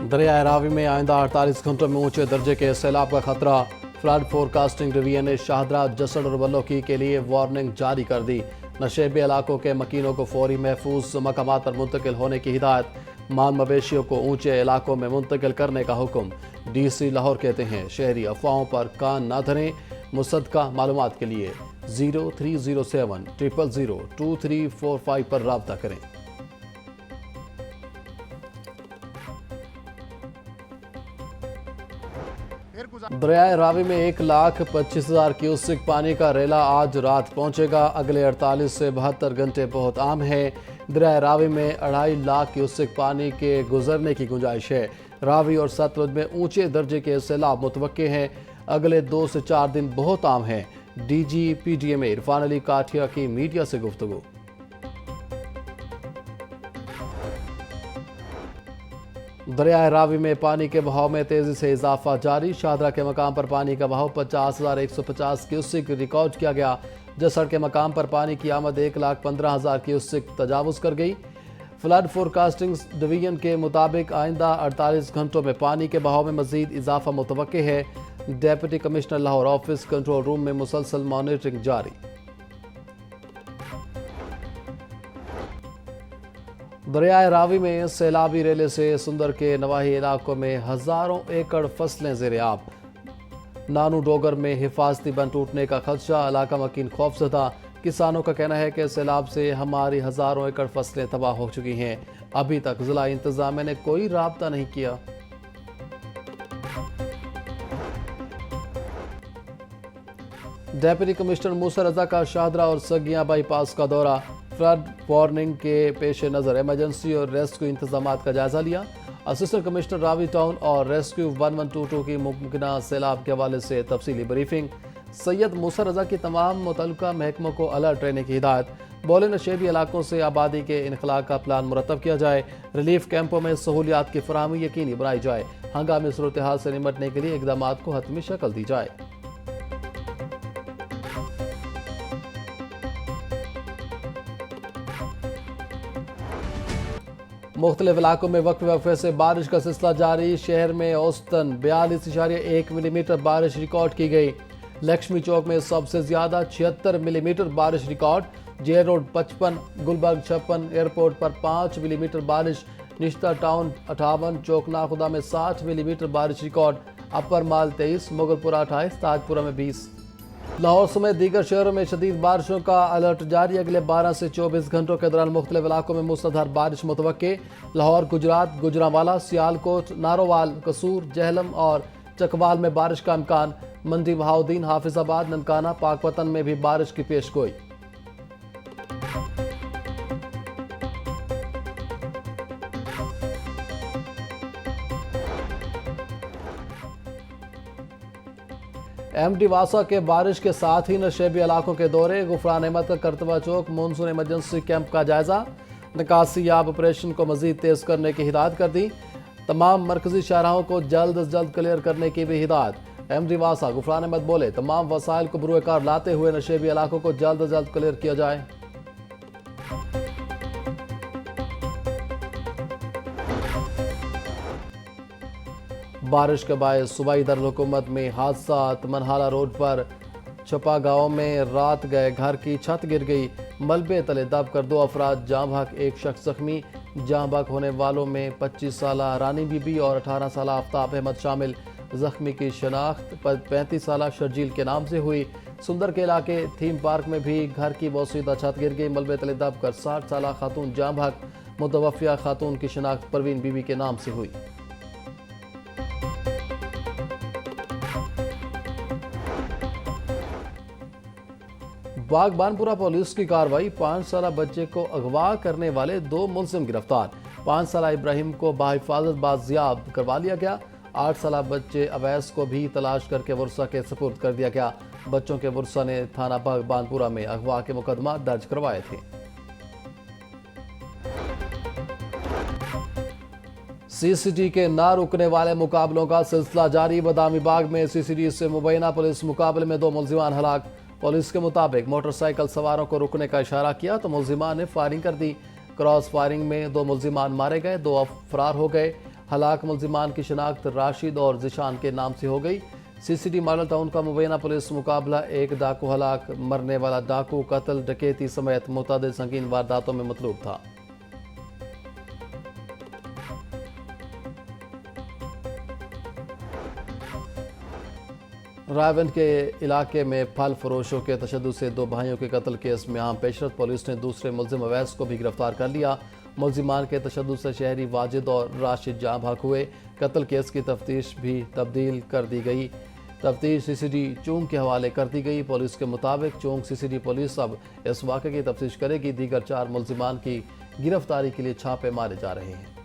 दरियाए रावी में आइंदा 48 घंटों में ऊंचे दर्जे के सैलाब का खतरा। फ्लड फोरकास्टिंग डिवीजन ने शाहदरा, जसड़ और बल्लोकी के लिए वार्निंग जारी कर दी। नशेबी इलाकों के मकीनों को फौरी महफूज मकामात पर मुंतकिल होने की हिदायत। माल मवेशियों को ऊंचे इलाकों में मुंतकिल करने का हुक्म। DC लाहौर कहते हैं शहरी अफवाहों पर कान न धरें। मुसद्दका मालूमात के लिए 0307 000 2345 पर राब्ता करें। दरियाए रावी में 1,25,000 क्यूसेक पानी का रेला आज रात पहुंचेगा। अगले 48 से 72 घंटे बहुत आम है। दरियाए रावी में 2.5 लाख क्यूसेक पानी के गुजरने की गुंजाइश है। रावी और सतलुज में ऊंचे दर्जे के सैलाब मुतवक्के हैं। अगले 2 से 4 दिन बहुत आम हैं। DG PDMA इरफान अली काठिया की मीडिया से गुफ्तगू। दरियाए रावी में पानी के बहाव में तेजी से इजाफा जारी। शाहदरा के मकाम पर पानी का बहाव 50,150 क्यूसेक रिकॉर्ड किया गया। जसड़ के मकाम पर पानी की आमद 1,15,000 क्यूसेक तजावुज कर गई। फ्लड फोरकास्टिंग डिवीजन के मुताबिक आइंदा 48 घंटों में पानी के बहाव में मजीद इजाफा मुतवक्के है। Deputy commissioner Lahore office control room में मुसलसल मॉनिटरिंग जारी। दरियाए रावी में सैलाबी रेले से सुंदर के नवाही इलाकों में हजारों एकड़ फसलें ज़ेर-ए-आब। नानू डोगर में हिफाजती बंद टूटने का खदशा, इलाका मकीन खौफजदा। किसानों का कहना है कि सैलाब से हमारी हजारों एकड़ फसलें तबाह हो चुकी हैं। अभी तक जिला इंतजामिया ने कोई राब्ता नहीं किया। डेप्यूटी कमिश्नर मूसा रजा का शाहदरा और सगिया बाईपास का दौरा। फ्लड वार्निंग के पेश नज़र इमरजेंसी और रेस्क्यू इंतजामात का जायजा लिया। असिस्टेंट कमिश्नर रावी टाउन और रेस्क्यू 1122 की मुमकिना सैलाब के हवाले से तफसीली ब्रीफिंग। सैयद मूसा रजा की तमाम मुतल्लिका महकमों को अलर्ट रहने की हिदायत। बोले नशेबी इलाकों से आबादी के इनखला का प्लान मुरतब किया जाए। रिलीफ कैंपों में सहूलियात की फराहमी यकीनी बनाई जाए। हंगामी सूरत हाल से निपटने के लिए इकदाम को हतमी शक्ल दी जाए। मुख्तलिफ इलाकों में वक्फे से बारिश का सिलसिला जारी। शहर में औसतन 42.1 मिलीमीटर बारिश रिकॉर्ड की गई। लक्ष्मी चौक में सबसे ज्यादा 76 मिलीमीटर बारिश record. Jail road 55, Gulberg 56, airport पर 5 मिलीमीटर बारिश। निश्ता टाउन 58, चौकना खुदा में 60 मिलीमीटर बारिश रिकॉर्ड। अपर माल 23, मुगलपुरा 28, ताजपुरा में 20। लाहौर समेत दीगर शहरों में शदीद बारिशों का अलर्ट जारी। अगले 12 से 24 घंटों के दौरान मुख्तलिफ इलाकों में मूसलाधार बारिश मुतवक्के। लाहौर, गुजरात, गुजरांवाला, सियालकोट, नारोवाल, कसूर, जहलम और चकवाल में बारिश का इम्कान। मंडी, बहाउद्दीन, हाफिजाबाद, ननकाना, पाकपतन में भी बारिश की पेशगोई। MD वासा के बारिश के साथ ही नशेबी इलाकों के दौरे। गुफरान अहमद का करतबा चौक मानसून इमरजेंसी कैंप का जायजा। निकासी याब ऑपरेशन को मजीद तेज करने की हिदायत कर दी। तमाम मरकजी शाहराहों को जल्द अज जल्द क्लियर करने की भी हिदायत। MD वासा गुफरान अहमद बोले तमाम वसाइल को बुरुएकार लाते हुए नशेबी इलाकों को जल्द अज जल्द क्लियर किया जाए। बारिश के बायस सूबाई दारुल-हुकूमत में हादसा। मनहाला रोड पर छपा गांव में रात गए घर की छत गिर गई। मलबे तले दब कर 2 अफराद जाँ बहक, 1 शख्स जख्मी। जाँ बहक होने वालों में 25 साल रानी बीबी और 18 साल आफ्ताब अहमद शामिल। जख्मी की शनाख्त 35 साल शर्जील के नाम से हुई। सुंदर के इलाके थीम पार्क में भी घर की बोसीदा छत गिर गई। मलबे तले दब कर 60 साल खातून जाँ बहक। मुतवफ़िया खातून की शनाख्त परवीन बीबी के नाम से हुई। बागबानपुरा पुलिस की कार्रवाई। 5 साल बच्चे को अगवा करने वाले 2 मुलजिम गिरफ्तार। 5 साल इब्राहिम को बाहिफाजत बाजियाब करवा लिया गया। 8 साल बच्चे अवैस को भी तलाश करके वर्षा के सुपुर्द कर दिया गया। बच्चों के वर्षा ने थाना बागबानपुरा में अगवा के मुकदमा दर्ज करवाए थे। CCD के ना रुकने वाले मुकाबलों का सिलसिला जारी। बदामी बाग में CCD से मुबैना पुलिस मुकाबले में 2 मुलजिमान हलाक। पुलिस के मुताबिक मोटरसाइकिल सवारों को रुकने का इशारा किया तो मुलजिमान ने फायरिंग कर दी। क्रॉस फायरिंग में 2 मुलजिमान मारे गए, 2 फरार हो गए। हलाक मुलजिमान की शिनाख्त राशिद और जिशान के नाम से हो गई। सीसीडी मॉडल टाउन का मुबैना पुलिस मुकाबला एक डाकू हलाक, मरने वाला डाकू कत्ल डकैती समेत मुतअद्दिद संगीन वारदातों में मतलूब था। रायबंद के इलाके में फल फरोशों के तशद्दुद से 2 भाइयों के कत्ल केस में अहम पेशरफ, पुलिस ने दूसरे मुलजिम अवैस को भी गिरफ्तार कर लिया। मुलजिमान के तशद्दुद से शहरी वाजिद और राशिद जाँ भाग हुए। कत्ल केस की तफ्तीश भी तब्दील कर दी गई। तफ्तीश सीसीडी चौंग के हवाले कर दी गई। पुलिस के मुताबिक चौंग सीसीडी पुलिस अब इस वाक़े की तफ्तीश करेगी। दीगर 4 मुलजिमान की गिरफ्तारी के लिए छापे मारे जा रहे हैं।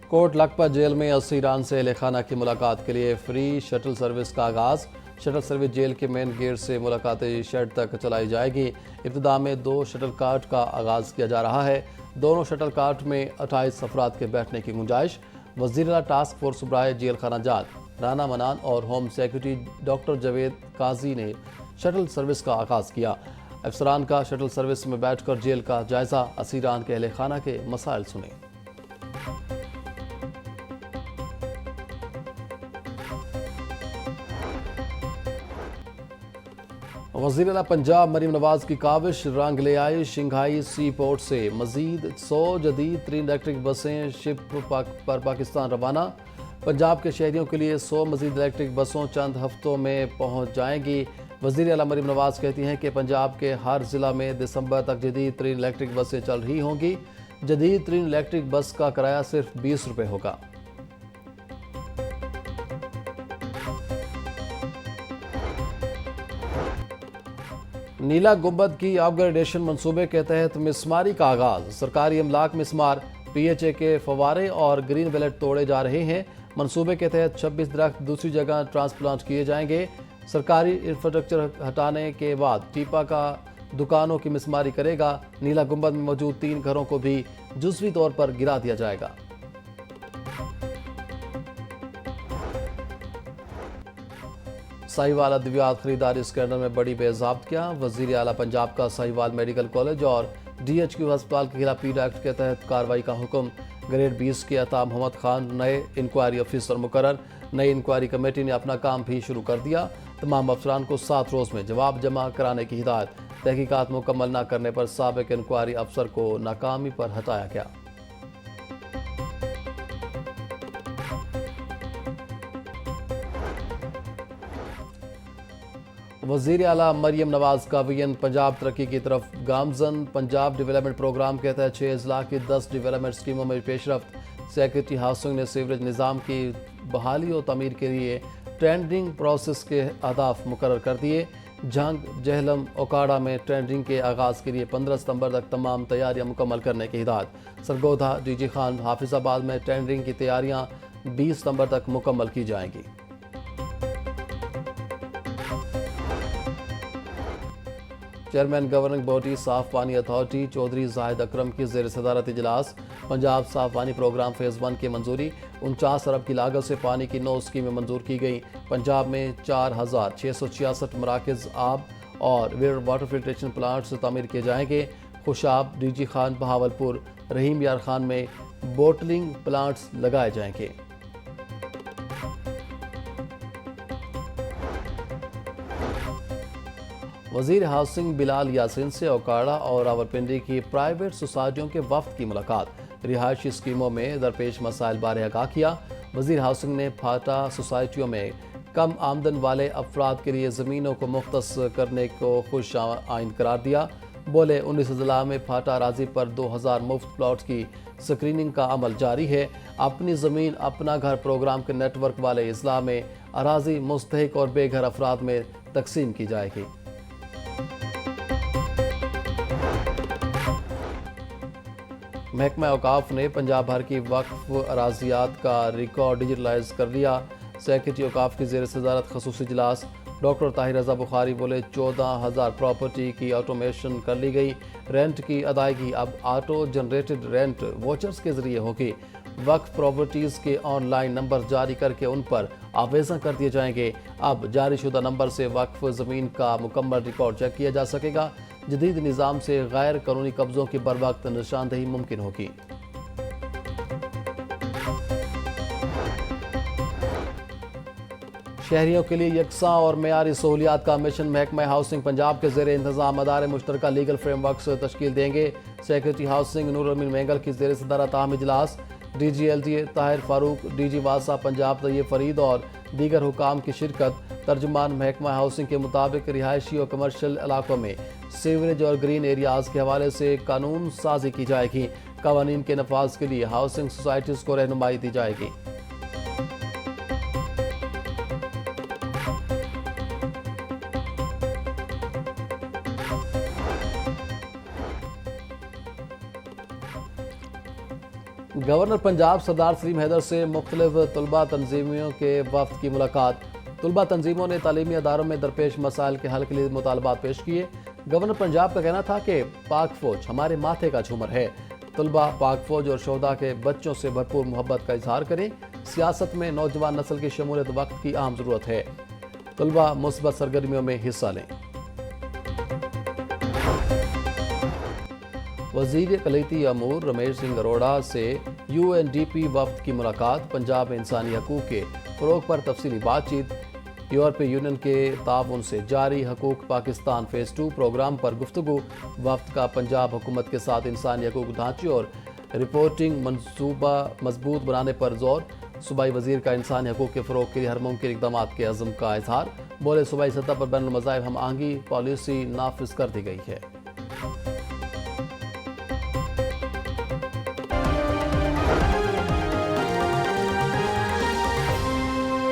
कोट लखपत जेल में असीरान से अहले खाना की मुलाकात के लिए फ्री शटल सर्विस का आगाज़। शटल सर्विस जेल के मेन गेट से मुलाकाती शेड तक चलाई जाएगी। इब्तिदा में 2 शटल कार्ट का आगाज़ किया जा रहा है। दोनों शटल कार्ट में 28 अफराद के बैठने की गुंजाइश। वज़ीर टास्क फोर्स बराए जेल खाना जात राना मनान और होम सेक्रेटरी डॉक्टर जावेद काजी ने शटल सर्विस का आगाज़ किया। अफसरान का शटल सर्विस में बैठकर जेल का जायज़ा, असीरान के अहले खाना के मसाइल सुने। वज़ीर आला पंजाब मरीम नवाज की काविश रंग ले आई। शंघाई सी पोर्ट से मजीद 100 जदीद 3 इलेक्ट्रिक बसें शिप पर पाकिस्तान रवाना। पंजाब के शहरियों के लिए 100 मजीद इलेक्ट्रिक बसों चंद हफ्तों में पहुंच जाएंगी। वज़ीर आला मरीम नवाज कहती हैं कि पंजाब के हर ज़िला में दिसंबर तक जदीद 3 इलेक्ट्रिक बसें चल रही होंगी। जदीद 3 इलेक्ट्रिक बस का किराया सिर्फ 20 रुपये होगा। नीला गुंबद की अपग्रेडेशन मंसूबे के तहत मिसमारी का आगाज। सरकारी अमलाक मिसमार, PHA के फवारे और ग्रीन बेलेट तोड़े जा रहे हैं। मंसूबे के तहत 26 दरख्त दूसरी जगह ट्रांसप्लांट किए जाएंगे। सरकारी इंफ्रास्ट्रक्चर हटाने के बाद टीपा का दुकानों की मिसमारी करेगा। नीला गुंबद में मौजूद 3 घरों को भी जुज़वी तौर पर गिरा दिया जाएगा। साहिवाल अद्वियात खरीदारी स्कैंडल में बड़ी बेज़ाब्तियाँ। वज़ीर आला पंजाब का साहिवाल मेडिकल कॉलेज और DHQ अस्पताल के खिलाफ पीडा एक्ट के तहत कार्रवाई का हुक्म। ग्रेड 20 के अता मोहम्मद खान नए इंक्वायरी ऑफिसर मुकर्रर। नई इंक्वायरी कमेटी ने अपना काम भी शुरू कर दिया। तमाम अफसरान को 7 रोज़ में जवाब जमा कराने की हिदायत। तहकीकात मुकम्मल न करने पर साबिक इंक्वायरी अफसर को नाकामी पर हटाया गया। वज़ीर आला मरियम नवाज का विजन पंजाब तरक्की की तरफ गामजन। पंजाब डेवलपमेंट प्रोग्राम के तहत 6 अजला की 10 डेवलपमेंट स्कीमों में पेशरफ्त। सेक्रेटरी हाउसिंग ने सीवरेज निज़ाम की बहाली और तमीर के लिए टेंडरिंग प्रोसेस के अहदाफ मुकर्रर कर दिए। झंग जहलम ओकाड़ा में टेंडरिंग के आगाज़ के लिए 15 सितंबर तक तमाम तैयारियां मुकम्मल करने की हिदायत। सरगोधा DG खान हाफिजाबाद में टेंडरिंग की तैयारियां 20 सितंबर तक मुकम्मल की जाएंगी। चेयरमैन गवर्निंग बॉडी साफ पानी अथॉरिटी चौधरी जाहिद अकरम की ज़ेर सदारत इजलास। पंजाब साफ पानी प्रोग्राम फेज़ 1 की मंजूरी। 49 अरब की लागत से पानी की 9 स्कीमें मंजूर की गई। पंजाब में 4666 मराकज़ आब और वाटर फिल्ट्रेशन प्लांट्स तामीर किए जाएंगे। खुशाब DG खान बहावलपुर, रहीम यार खान में बोटलिंग प्लांट्स लगाए जाएंगे। वज़ीर हाउसिंग बिलाल यासीन से ओकाड़ा और रावलपिंडी की प्राइवेट सोसाइटियों के वफ्द की मुलाकात। रिहायशी स्कीमों में दरपेश मसाइल बारे आगाह किया। वज़ीर हाउसिंग ने फाटा सोसाइटियों में कम आमदन वाले अफराद के लिए ज़मीनों को मुख्तस करने को खुश आइन करार दिया। बोले 19 अजला में फाटा अराजी पर 2000 मुफ्त प्लॉट की स्क्रीनिंग का अमल जारी है। अपनी ज़मीन अपना घर प्रोग्राम के नेटवर्क वाले अजला में अराजी मुस्तहिक और बेघर अफराद में तकसीम की जाएगी। महकमा औकाफ ने पंजाब भर की वक्फ अराजियात का रिकॉर्ड डिजिटलाइज कर लिया। सेक्रेटरी औकाफ की ज़ेर सदारत खसूसी इजलास। डॉक्टर ताहिर रज़ा बुखारी बोले 14,000 प्रॉपर्टी की ऑटोमेशन कर ली गई। रेंट की अदायगी अब ऑटो जनरेटेड रेंट वोचर्स के जरिए होगी। वक्फ प्रॉपर्टीज़ के ऑनलाइन नंबर जारी करके उन पर आवेदन कर दिए जाएंगे। अब जारीशुदा नंबर से वक्फ ज़मीन का मुकम्मल रिकॉर्ड चेक किया जा सकेगा। जदीद निज़ाम से गैर कानूनी कब्ज़ों की बरवक्त निशानदही मुमकिन होगी। शहरियों के लिए यकसा और मेयारी सहूलियात का मिशन महकमा हाउसिंग पंजाब के ज़ेर इंतज़ाम अदारे मुश्तरका लीगल फ्रेमवर्क से तश्कील देंगे। सेक्रेटरी हाउसिंग नूर अमीन मेंगल की ज़ेर सदारत अहम इजलास DG ताहिर फारूक, DG वासा पंजाब तैयब फरीद और दीगर हुकाम की शिरकत। तर्जुमान महकमा हाउसिंग के मुताबिक रिहायशी और कमर्शल इलाकों में सीवरेज और ग्रीन एरियाज़ के हवाले से कानून साजी की जाएगी। कवानीन के नफाज के लिए हाउसिंग सोसाइटीज़ को रहनुमाई दी जाएगी। गवर्नर पंजाब सरदार सलीम हैदर से मुख्तलिफ तलबा तंजीमियों के वफ्द की मुलाकात। तलबा तंजीमों ने तालीमी अदारों में दरपेश मसाइल के हल के लिए मुतालबात पेश किए। गवर्नर पंजाब का कहना था कि पाक फौज हमारे माथे का झूमर है। तलबा पाक फौज और शोहदा के बच्चों से भरपूर मोहब्बत का इजहार करें। सियासत में नौजवान नस्ल की शमूलियत वक्त की अहम ज़रूरत है। तलबा मुस्बत सरगर्मियों में हिस्सा लें। वज़ीर कलीती अमूर रमेश सिंह अरोड़ा से UNDP वफ्द की मुलाकात। पंजाब में इंसानी हकूक़ के फ़रोग़ पर तफसीली बातचीत। यूरोपीय यूनियन के ताउन से जारी हकूक़ पाकिस्तान फ़ेज़ 2 प्रोग्राम पर गुफ्तगू। वफ्द का पंजाब हुकूमत के साथ इंसानी हकूक़ ढांचे और रिपोर्टिंग मनसूबा मजबूत बनाने पर जोर। सूबाई वज़ीर का इंसानी हकूक़ के फ़रोग़ के लिए हर मुमकिन इक़दाम के अज़्म का इजहार। बोले सूबाई सतह पर बैनुल मज़ाहिब हम आहंगी पॉलिसी नाफिज कर दी गई है।